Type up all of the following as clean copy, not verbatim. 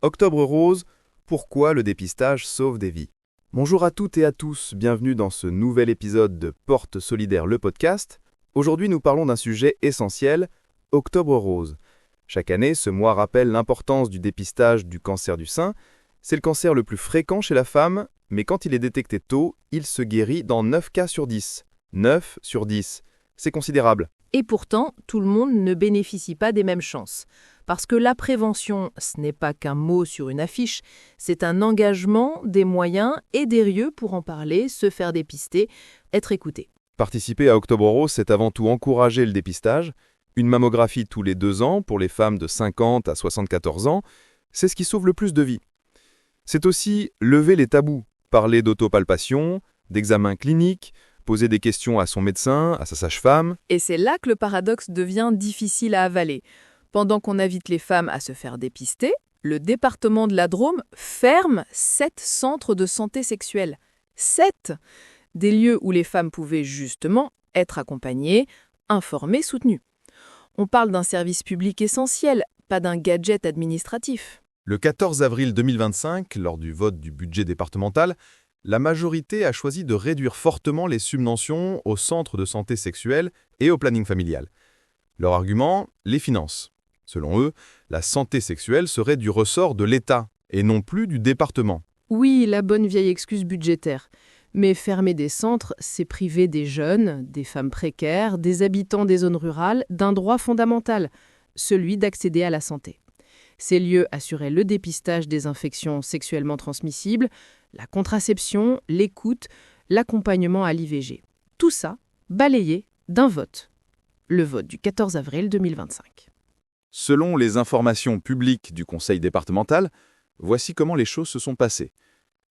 Octobre rose, pourquoi le dépistage sauve des vies? Bonjour à toutes et à tous, bienvenue dans ce nouvel épisode de Porte Solidaire le podcast. Aujourd'hui nous parlons d'un sujet essentiel, Octobre rose. Chaque année, ce mois rappelle l'importance du dépistage du cancer du sein. C'est le cancer le plus fréquent chez la femme, mais quand il est détecté tôt, il se guérit dans 9 cas sur 10. 9 sur 10, c'est considérable. Et pourtant, tout le monde ne bénéficie pas des mêmes chances. Parce que la prévention, ce n'est pas qu'un mot sur une affiche, c'est un engagement, des moyens et des lieux pour en parler, se faire dépister, être écouté. Participer à Octobre rose, c'est avant tout encourager le dépistage. Une mammographie tous les 2 ans pour les femmes de 50 à 74 ans, c'est ce qui sauve le plus de vies. C'est aussi lever les tabous, parler d'autopalpation, d'examens cliniques, poser des questions à son médecin, à sa sage-femme. Et c'est là que le paradoxe devient difficile à avaler. Pendant qu'on invite les femmes à se faire dépister, le département de la Drôme ferme 7 centres de santé sexuelle. 7 des lieux où les femmes pouvaient justement être accompagnées, informées, soutenues. On parle d'un service public essentiel, pas d'un gadget administratif. Le 14 avril 2025, lors du vote du budget départemental, la majorité a choisi de réduire fortement les subventions aux centres de santé sexuelle et au planning familial. Leur argument, les finances. Selon eux, la santé sexuelle serait du ressort de l'État et non plus du département. Oui, la bonne vieille excuse budgétaire. Mais fermer des centres, c'est priver des jeunes, des femmes précaires, des habitants des zones rurales d'un droit fondamental, celui d'accéder à la santé. Ces lieux assuraient le dépistage des infections sexuellement transmissibles, la contraception, l'écoute, l'accompagnement à l'IVG. Tout ça balayé d'un vote. Le vote du 14 avril 2025. Selon les informations publiques du conseil départemental, voici comment les choses se sont passées.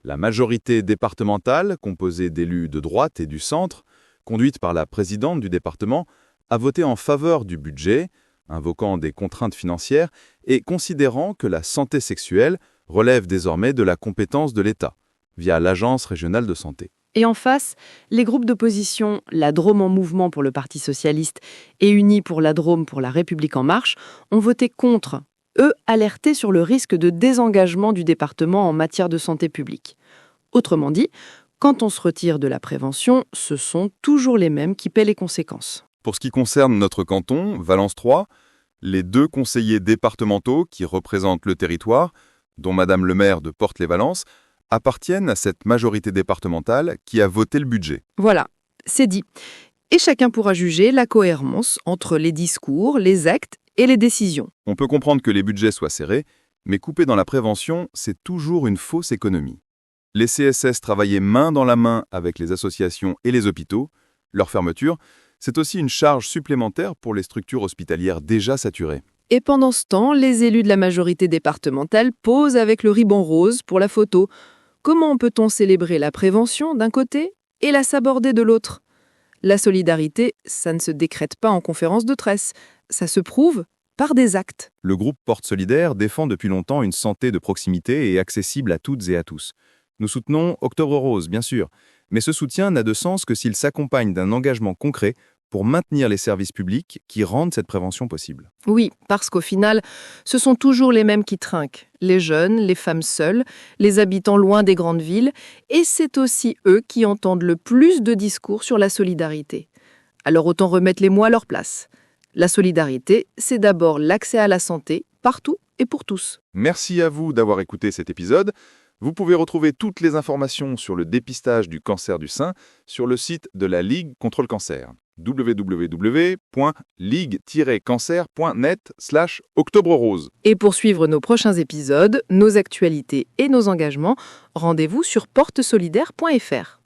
La majorité départementale, composée d'élus de droite et du centre, conduite par la présidente du département, a voté en faveur du budget, invoquant des contraintes financières et considérant que la santé sexuelle relève désormais de la compétence de l'État, via l'Agence régionale de santé. Et en face, les groupes d'opposition, la Drôme en mouvement pour le Parti socialiste et Unis pour la Drôme pour la République en marche, ont voté contre. Eux alertaient sur le risque de désengagement du département en matière de santé publique. Autrement dit, quand on se retire de la prévention, ce sont toujours les mêmes qui paient les conséquences. Pour ce qui concerne notre canton, Valence 3, les 2 conseillers départementaux qui représentent le territoire, dont Madame le maire de Portes-les-Valences, appartiennent à cette majorité départementale qui a voté le budget. Voilà, c'est dit. Et chacun pourra juger la cohérence entre les discours, les actes et les décisions. On peut comprendre que les budgets soient serrés, mais couper dans la prévention, c'est toujours une fausse économie. Les CSS travaillaient main dans la main avec les associations et les hôpitaux. Leur fermeture, c'est aussi une charge supplémentaire pour les structures hospitalières déjà saturées. Et pendant ce temps, les élus de la majorité départementale posent avec le ruban rose pour la photo. Comment peut-on célébrer la prévention d'un côté et la saborder de l'autre? La solidarité, ça ne se décrète pas en conférence de presse, ça se prouve par des actes. Le groupe Porte Solidaire défend depuis longtemps une santé de proximité et accessible à toutes et à tous. Nous soutenons Octobre rose, bien sûr, mais ce soutien n'a de sens que s'il s'accompagne d'un engagement concret pour maintenir les services publics qui rendent cette prévention possible. Oui, parce qu'au final, ce sont toujours les mêmes qui trinquent. Les jeunes, les femmes seules, les habitants loin des grandes villes, et c'est aussi eux qui entendent le plus de discours sur la solidarité. Alors autant remettre les mots à leur place. La solidarité, c'est d'abord l'accès à la santé, partout et pour tous. Merci à vous d'avoir écouté cet épisode. Vous pouvez retrouver toutes les informations sur le dépistage du cancer du sein sur le site de la Ligue contre le cancer. www.ligue-cancer.net/Octobre rose. Et pour suivre nos prochains épisodes, nos actualités et nos engagements, rendez-vous sur portesolidaire.fr.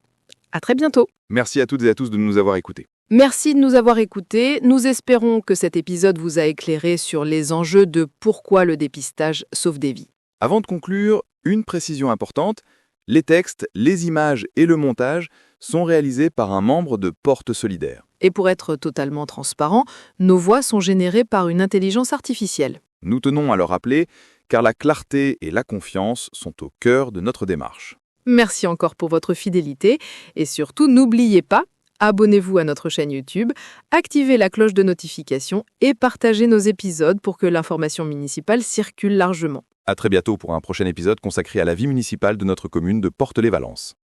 À très bientôt. Merci à toutes et à tous de nous avoir écoutés. Merci de nous avoir écoutés. Nous espérons que cet épisode vous a éclairé sur les enjeux de pourquoi le dépistage sauve des vies. Avant de conclure, une précision importante, les textes, les images et le montage sont réalisés par un membre de Porte Solidaire. Et pour être totalement transparent, nos voix sont générées par une intelligence artificielle. Nous tenons à le rappeler, car la clarté et la confiance sont au cœur de notre démarche. Merci encore pour votre fidélité et surtout n'oubliez pas, abonnez-vous à notre chaîne YouTube, activez la cloche de notification et partagez nos épisodes pour que l'information municipale circule largement. À très bientôt pour un prochain épisode consacré à la vie municipale de notre commune de Portelet-Valence.